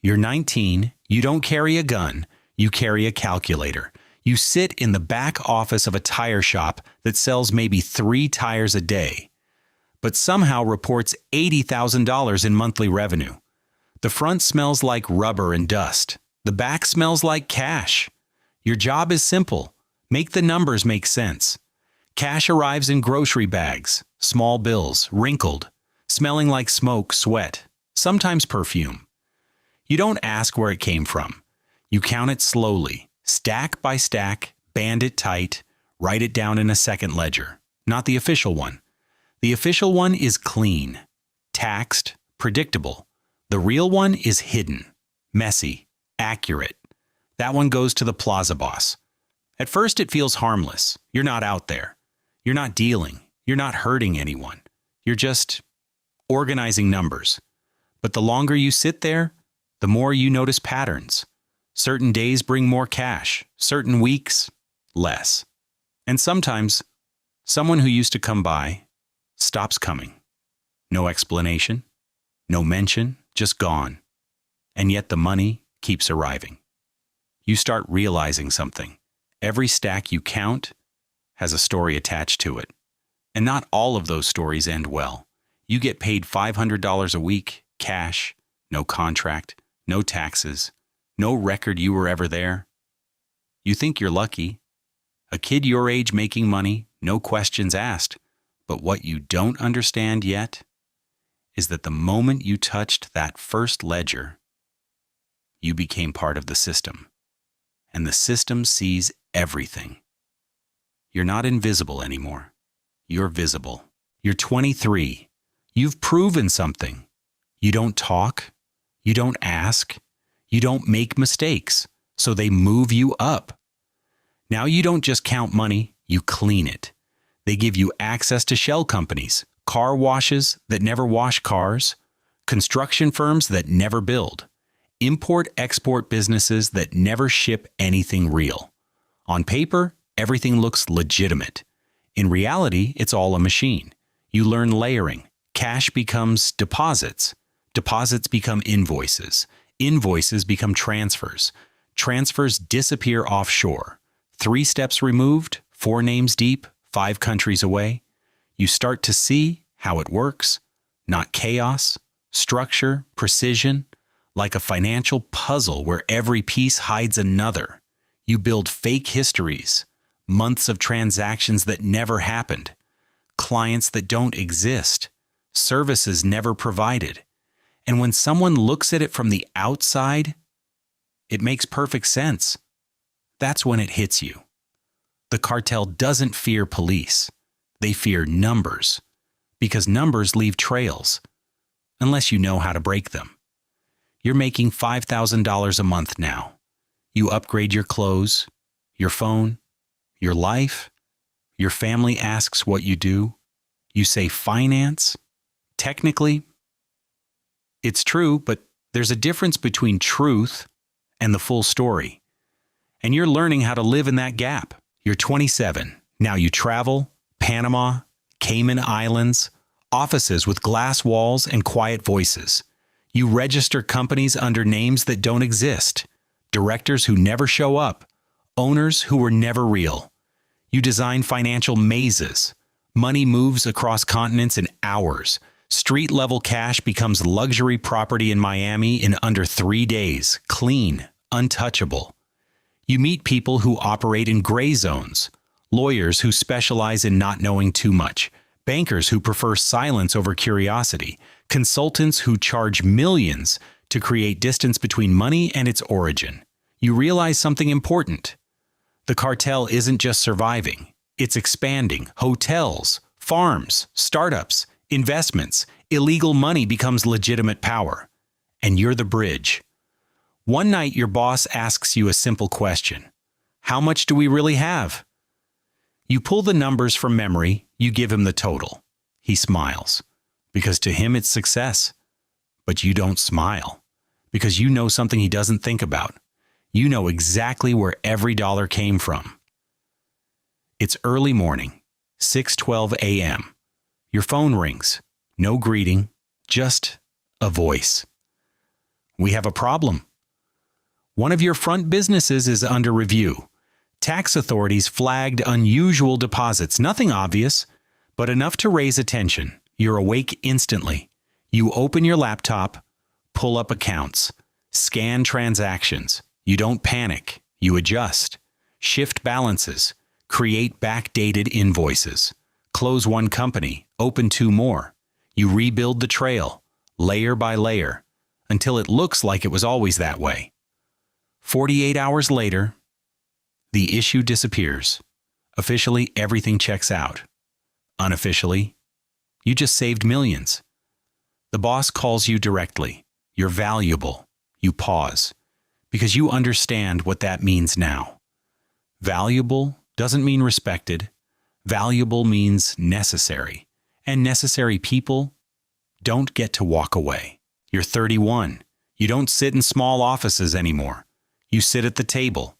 You're 19, you don't carry a gun, you carry a calculator. You sit in the back office of a tire shop that sells maybe 3 tires a day, but somehow reports $80,000 in monthly revenue. The front smells like rubber and dust. The back smells like cash. Your job is simple. Make the numbers make sense. Cash arrives in grocery bags, small bills, wrinkled, smelling like smoke, sweat, sometimes perfume. You don't ask where it came from. You count it slowly, stack by stack, band it tight, write it down in a second ledger, not the official one. The official one is clean, taxed, predictable. The real one is hidden, messy, accurate. That one goes to the plaza boss. At first it feels harmless. You're not out there. You're not dealing. You're not hurting anyone. You're just organizing numbers. But the longer you sit there, the more you notice patterns. Certain days bring more cash, certain weeks, less. And sometimes, someone who used to come by stops coming. No explanation, no mention, just gone. And yet the money keeps arriving. You start realizing something. Every stack you count has a story attached to it. And not all of those stories end well. You get paid $500 a week, cash, no contract, no taxes, no record you were ever there. You think you're lucky. A kid your age making money, no questions asked. But what you don't understand yet is that the moment you touched that first ledger, you became part of the system. And the system sees everything. You're not invisible anymore. You're visible. You're 23. You've proven something. You don't talk. You don't ask. You don't make mistakes. So they move you up. Now you don't just count money, you clean it. They give you access to shell companies, car washes that never wash cars, construction firms that never build, import-export businesses that never ship anything real. On paper, everything looks legitimate. In reality, it's all a machine. You learn layering. Cash becomes deposits. Deposits become invoices. Invoices become transfers. Transfers disappear offshore. 3 steps removed, 4 names deep, 5 countries away. You start to see how it works. Not chaos, structure, precision, like a financial puzzle where every piece hides another. You build fake histories, months of transactions that never happened, clients that don't exist, services never provided. And when someone looks at it from the outside, it makes perfect sense. That's when it hits you. The cartel doesn't fear police. They fear numbers, because numbers leave trails, unless you know how to break them. You're making $5,000 a month now. You upgrade your clothes, your phone, your life. Your family asks what you do. You say finance. Technically, it's true, but there's a difference between truth and the full story. And you're learning how to live in that gap. You're 27. Now you travel, Panama, Cayman Islands, offices with glass walls and quiet voices. You register companies under names that don't exist, directors who never show up, owners who were never real. You design financial mazes. Money moves across continents in hours. Street-level cash becomes luxury property in Miami in under 3 days, clean, untouchable. You meet people who operate in gray zones, lawyers who specialize in not knowing too much, bankers who prefer silence over curiosity, consultants who charge millions to create distance between money and its origin. You realize something important. The cartel isn't just surviving, it's expanding. Hotels, farms, startups, investments, illegal money becomes legitimate power. And you're the bridge. One night your boss asks you a simple question. How much do we really have? You pull the numbers from memory, you give him the total. He smiles, because to him it's success. But you don't smile, because you know something he doesn't think about. You know exactly where every dollar came from. It's early morning, 6:12 a.m. Your phone rings. No greeting, just a voice. We have a problem. One of your front businesses is under review. Tax authorities flagged unusual deposits, nothing obvious, but enough to raise attention. You're awake instantly. You open your laptop, pull up accounts, scan transactions. You don't panic. You adjust, shift balances, create backdated invoices, close one company, open two more. You rebuild the trail, layer by layer, until it looks like it was always that way. 48 hours later, the issue disappears. Officially, everything checks out. Unofficially, you just saved millions. The boss calls you directly. You're valuable. You pause, because you understand what that means now. Valuable doesn't mean respected. Valuable means necessary. And necessary people don't get to walk away. You're 31. You don't sit in small offices anymore. You sit at the table.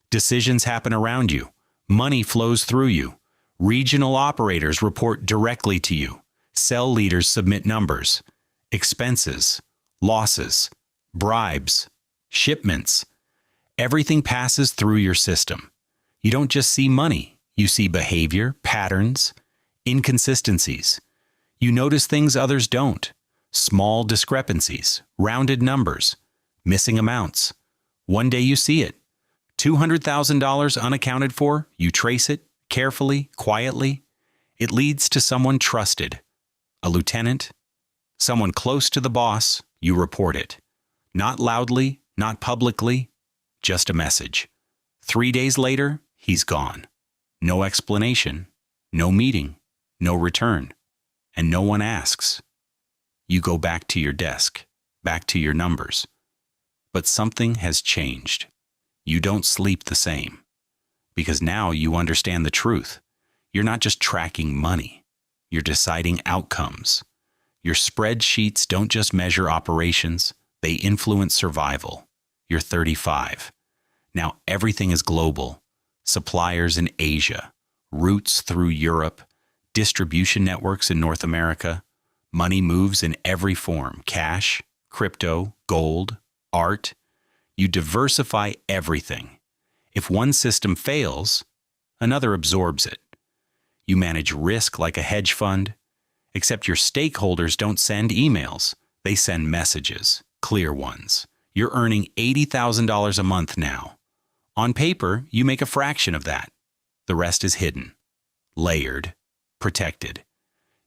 Decisions happen around you. Money flows through you. Regional operators report directly to you. Cell leaders submit numbers, expenses, losses, bribes, shipments. Everything passes through your system. You don't just see money. You see behavior, patterns, inconsistencies. You notice things others don't. Small discrepancies, rounded numbers, missing amounts. One day you see it. $200,000 unaccounted for, you trace it, carefully, quietly. It leads to someone trusted. A lieutenant, someone close to the boss, you report it. Not loudly, not publicly, just a message. 3 days later, he's gone. No explanation, no meeting, no return, and no one asks. You go back to your desk, back to your numbers. But something has changed. You don't sleep the same. Because now you understand the truth. You're not just tracking money. You're deciding outcomes. Your spreadsheets don't just measure operations. They influence survival. You're 35. Now everything is global. Suppliers in Asia, routes through Europe, distribution networks in North America. Money moves in every form: cash, crypto, gold, art. You diversify everything. If one system fails, another absorbs it. You manage risk like a hedge fund, except your stakeholders don't send emails. They send messages, clear ones. You're earning $80,000 a month now. On paper, you make a fraction of that. The rest is hidden, layered, protected.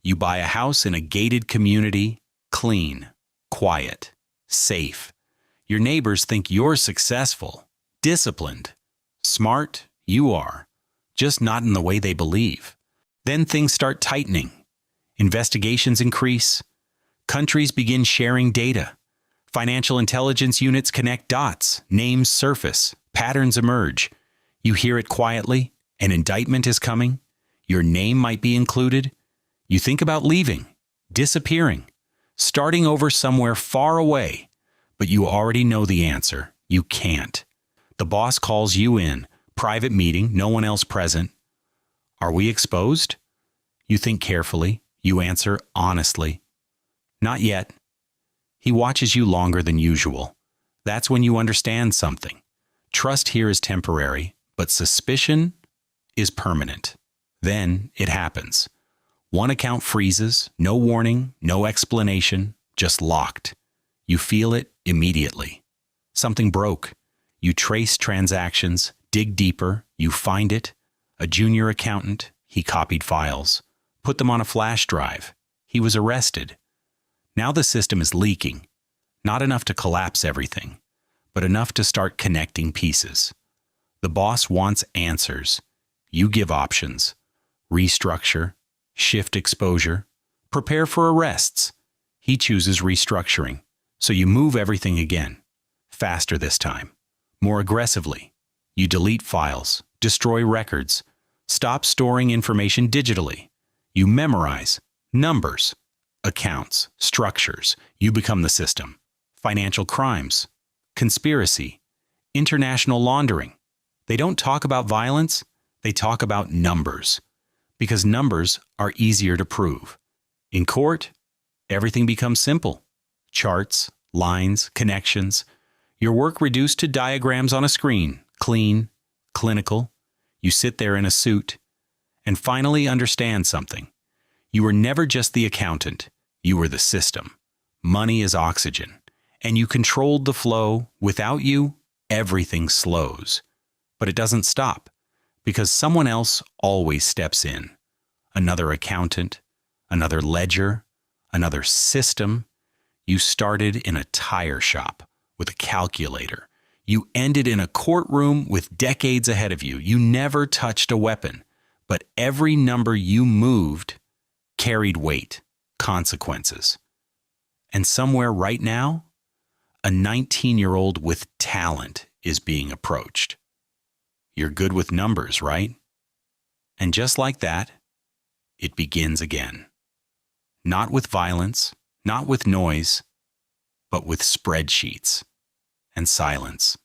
You buy a house in a gated community, clean, quiet, safe. Your neighbors think you're successful, disciplined, smart. You are, just not in the way they believe. Then things start tightening. Investigations increase. Countries begin sharing data. Financial intelligence units connect dots. Names surface. Patterns emerge. You hear it quietly. An indictment is coming. Your name might be included. You think about leaving, disappearing, starting over somewhere far away. But you already know the answer. You can't. The boss calls you in. Private meeting, no one else present. Are we exposed? You think carefully. You answer honestly. Not yet. He watches you longer than usual. That's when you understand something. Trust here is temporary, but suspicion is permanent. Then it happens. One account freezes, no warning, no explanation, just locked. You feel it immediately. Something broke. You trace transactions, dig deeper, you find it. A junior accountant, he copied files, put them on a flash drive. He was arrested. Now the system is leaking. Not enough to collapse everything, but enough to start connecting pieces. The boss wants answers. You give options. Restructure, shift exposure, prepare for arrests. He chooses restructuring. So you move everything again. Faster this time. More aggressively. You delete files, destroy records, stop storing information digitally. You memorize numbers, accounts, structures. You become the system. Financial crimes, conspiracy, international laundering. They don't talk about violence. They talk about numbers. Because numbers are easier to prove. In court, everything becomes simple. Charts, lines, connections. Your work reduced to diagrams on a screen, clean, clinical. You sit there in a suit and finally understand something. You were never just the accountant. You were the system. Money is oxygen, and you controlled the flow. Without you, everything slows. But it doesn't stop, because someone else always steps in. Another accountant, another ledger, another system. You started in a tire shop with a calculator. You ended in a courtroom with decades ahead of you. You never touched a weapon, but every number you moved carried weight, consequences. And somewhere right now, a 19-year-old with talent is being approached. You're good with numbers, right? And just like that, it begins again. Not with violence, not with noise, but with spreadsheets and silence.